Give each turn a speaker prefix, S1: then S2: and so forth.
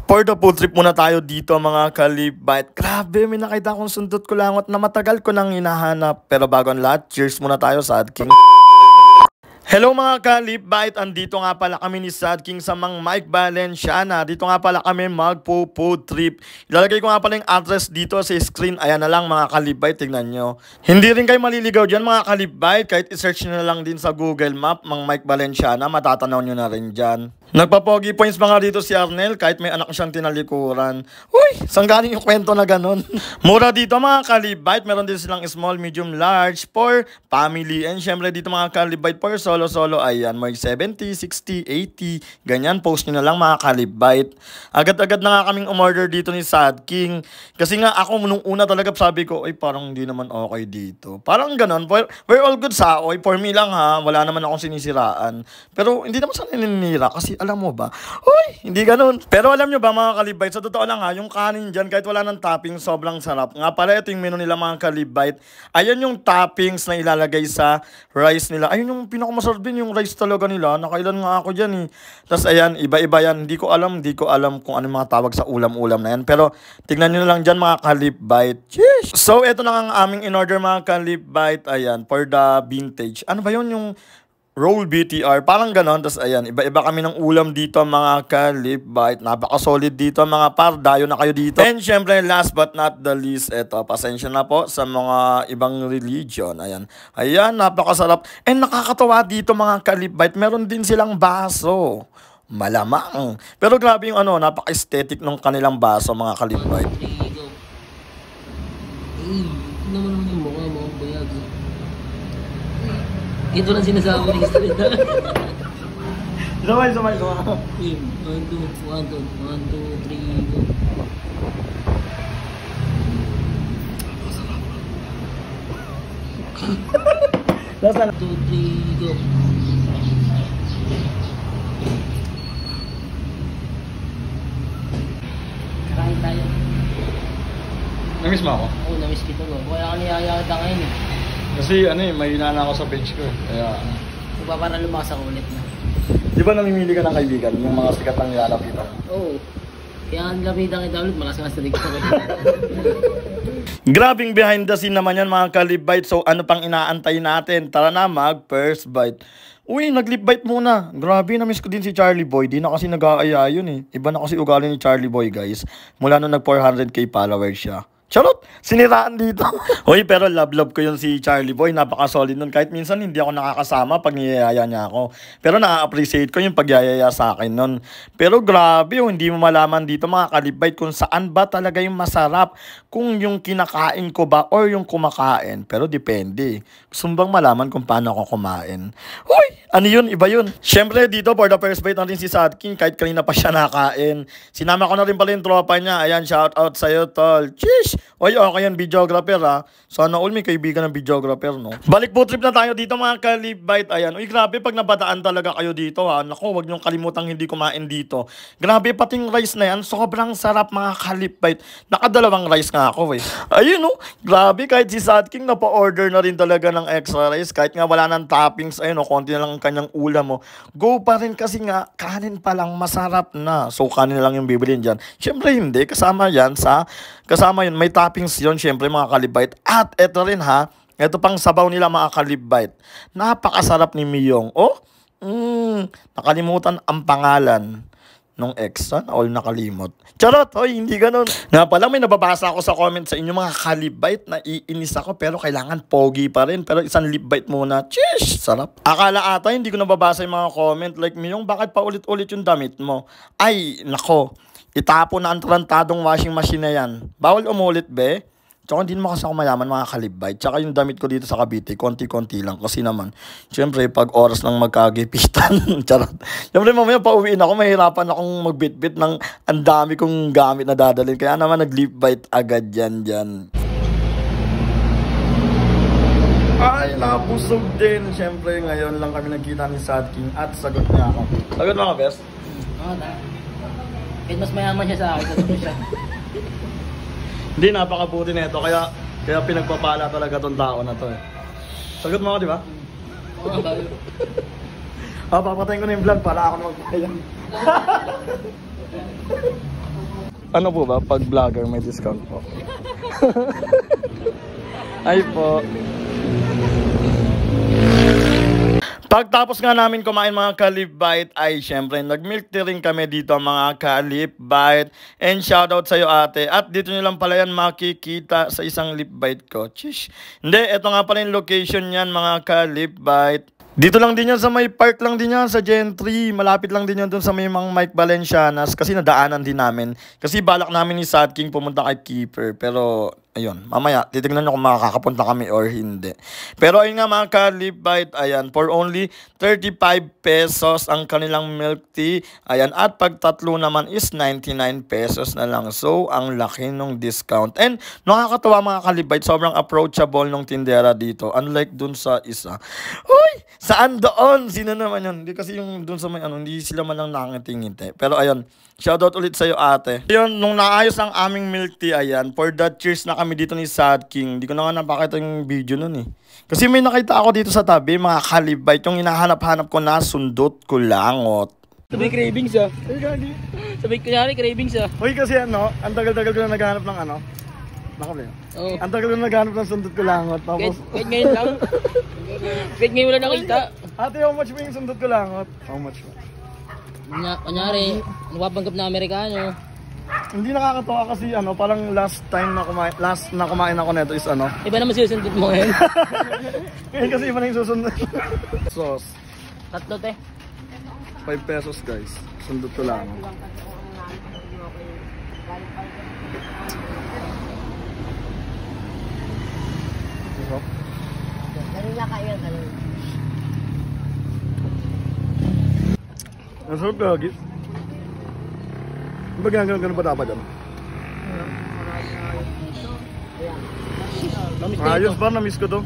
S1: For the food trip muna tayo dito mga kalibite. Grabe, may nakita akong sundot ko langot na matagal ko nang hinahanap. Pero bago ang lahat, cheers muna tayo sa Sad King. Hello mga kalibite, andito nga pala kami ni Sad King sa Mang Mike Valenciana. Dito nga pala kami magpo-food trip. Ilalagay ko nga pala yung address dito sa screen. Ayan na lang mga kalibite, tignan nyo. Hindi rin kayo maliligaw dyan mga kalibite. Kahit isearch nyo na lang din sa Google Map, Mang Mike Valenciana, matatanaw nyo na rin dyan. Nagpapogi points pa nga dito si Arnel kahit may anak siyang tinalikuran. Uy, saan galing yung kwento na ganun? Mura dito mga kalibite. Meron din silang small, medium, large for family. And syempre dito mga kalibite for solo. Ayan, may 70, 60, 80. Ganyan, post nyo na lang mga kalibite. Agad-agad na nga kaming umorder dito ni Sad King. Kasi nga ako nung una talaga sabi ko, ay parang hindi naman okay dito. Parang ganun. We're all good sa okay. For me lang ha, wala naman akong sinisiraan. Pero hindi naman sa naninira kasi alam mo ba? Uy, hindi ganun. Pero alam nyo ba mga kalibite, sa totoo lang ha, yung kanin dyan, kahit wala ng topping, sobrang sarap. Nga pala, ito yung menu nila mga kalibite. Ayan yung toppings na ilalagay sa rice nila. Ayun yung pinakamasarap din, yung rice talaga nila. Nakailan nga ako dyan eh. Tapos ayan, iba-iba yan. Hindi ko alam kung ano mga tawag sa ulam-ulam na yan. Pero tignan nyo na lang dyan mga kalibite. Sheesh! So, ito na ang aming in-order mga kalibite. Ayan, for the vintage. Ano ba yun yung roll BTR, parang ganon. Tapos ayan, iba-iba kami ng ulam dito mga kalibite. Napaka-solid dito mga par, dayo na kayo dito. And syempre, last but not the least, eto, pasensya na po sa mga ibang religion. Ayan, napakasarap. And nakakatawa dito mga kalibite, meron din silang baso. Malamang. Pero grabe yung napaka-aesthetic ng kanilang baso mga kalibite.
S2: Naman yung mukha mo, bayag. Ito lang sinasabi ng history na.
S1: Samay.
S2: 1, 2, 3, go.
S1: Nasaan?
S2: 2, 3, go. Kain tayo.
S1: Namiss mo ako?
S2: Oo, namiss kita mo. Kaya ka niyaya kita ngayon eh.
S1: Kasi may hinana ako sa bench ko. Kaya
S2: Para lumakas ako ulit na.
S1: di ba namimili ka ng kaibigan? Yung mga sikat ang nilalapit ako.
S2: Oo. Kaya ang lapitan kita ulit, malakas nga sa lig ko.
S1: Grabing behind the scene naman yan mga kalibite. So ano pang inaantay natin? Tara na mag first bite. Uy, nag-lip bite muna. Grabe, na-miss ko din si Charlie Boy. Di na kasi nag-aaya yun eh. Iba na kasi ugali ni Charlie Boy guys. Mula nung nag 400k followers siya. Charot! Siniraan dito. Hoy, pero love ko yun si Charlie Boy. Napaka-solid nun. Kahit minsan hindi ako nakakasama pag niyayaya niya ako. Pero na-appreciate ko yung pagyayaya sa akin nun. Pero grabe, hindi mo malaman dito mga kalibite kung saan ba talaga yung masarap. Kung yung kinakain ko ba or yung kumakain. Pero depende. Gusto bang malaman kung paano ako kumain? Hoy! Ano yun? Iba yun. Siyempre dito for the first bite natin si Sad King. Kahit kanina pa siya nakain. Sinama ko na rin pala yung tropa niya. Ayan, shout out sa'yo tol. Chish! Oy, okay yan, videographer ha. Sana all may kaibigan ng videographer, no? Balik po trip na tayo dito mga kalibite. Ayan, uy grabe pag nabataan talaga kayo dito ha. Naku, wag niyong kalimutang hindi kumain dito. Grabe, pating rice na yan, sobrang sarap mga kalibite. Nakadalawang rice nga ako eh. Ayun no, grabe kahit si Sad King napa-order na rin talaga ng extra rice. Kahit nga wala ng toppings, ayun no, konti na lang ang kanyang ulam mo. Go pa rin kasi nga, kanin pa lang masarap na. So kanin lang yung bibilin dyan. Siyempre hindi, kasama yun, may toppings yun, syempre mga kalibite. At eto rin ha, eto pang sabaw nila mga kalibite. Napakasarap ni Miyong. Oh, nakalimutan ang pangalan nung ex. All nakalimot. Charot, hoy, hindi ganun. Nga pala, may nababasa ako sa comment sa inyo mga kalibite na iinis ako pero kailangan pogi pa rin. Pero isang lip bite muna. Cheers! Sarap. Akala ata hindi ko nababasa yung mga comment like, Miyong, bakit pa ulit-ulit yung damit mo? Ay, nako. Itapon na ang tarantadong washing machine na yan. Bawal umulit, be. Tsaka hindi naman kasi ako mayaman mga kalibite. Tsaka yung damit ko dito sa Cavite, konti-konti lang. Kasi naman, syempre, pag oras ng magkagipitan, charot. Syempre, mamaya pauwiin ako, mahirapan akong magbitbit ng ang dami kong gamit na dadalhin. Kaya naman, nag-lip bite agad dyan. Ay, napusog din. Syempre, ngayon lang kami nagkita ni Sad King at sagot niya ako. Sagot mo ka, best?
S2: Oo na. Kahit mas mayaman siya sa akin, sagot siya.
S1: Hindi, napakabuti na ito. Kaya pinagpapala talaga tong tao na to eh. Sagot mo ako, di ba?
S2: Oo, tayo.
S1: Papatayin ko na yung vlog para ako na magpapayang. Ano po ba? Pag vlogger may discount po. Ay po. Pagtapos nga namin kumain mga Kalipbite ay syempre nag-milk tea rin kami dito mga Kalipbite. And shoutout sa'yo ate. At dito nyo lang pala yan makikita sa isang lip bite ko. Chish. Hindi, eto nga pala yung location yan mga Kalipbite. Dito lang din yan sa may park lang din yan sa Gentry. Malapit lang din yan dun sa may mga Mike Valencianas kasi nadaanan din namin. Kasi balak namin ni Sad King pumunta kay Keeper. Pero ayun, mamaya titignan nyo kung makakapunta kami or hindi. Pero ayun nga mga Kalipbite, ayan, for only 35 pesos ang kanilang milk tea. Ayan, at pag tatlo naman is 99 pesos na lang. So, ang laki nung discount. And nakakatawa mga Kalipbite, sobrang approachable nung tindera dito. Unlike dun sa isa. Uy! Saan doon? Sino naman yun? Hindi kasi yung dun sa may ano, hindi sila man lang nakangiti-ngiti. Pero ayun, shoutout ulit sa'yo ate. Ayun, nung naayos ang aming milk tea, ayan, for that cheers na kami dito ni Sad King. Hindi ko na nga napakita yung video nun eh. Kasi may nakita ako dito sa tabi, mga Kalipbite, yung hinahanap-hanap ko na sundot kulangot.
S2: Sabay cravings ah. Sabay kunyari cravings ah.
S1: Uy, kasi ano, ang tagal-tagal ko na naghahanap ng ano. Nakabli.
S2: Oo.
S1: Ang tagal ko na naghahanap ng sundot kulangot. Tapos,
S2: Kahit ngayon lang. Kahit ngayon wala nakita.
S1: ate, how much ba yung sundot kulangot? How much ba?
S2: Kunyari, napapanggap na Amerikano.
S1: Hindi nakakatawa kasi ano, parang last na kumain ako nito is ano.
S2: Iba naman sinusundot mo ngayon.
S1: Ngayon kasi iba na yung susunod. Sauce.
S2: Tatlo te.
S1: 5 pesos guys. Sundot ko lang.
S3: Ganun lang kayo, ganun.
S1: Ang sarap lagi. Ba ganun ba dapat yan? Ayos ba? Na-miss ko to.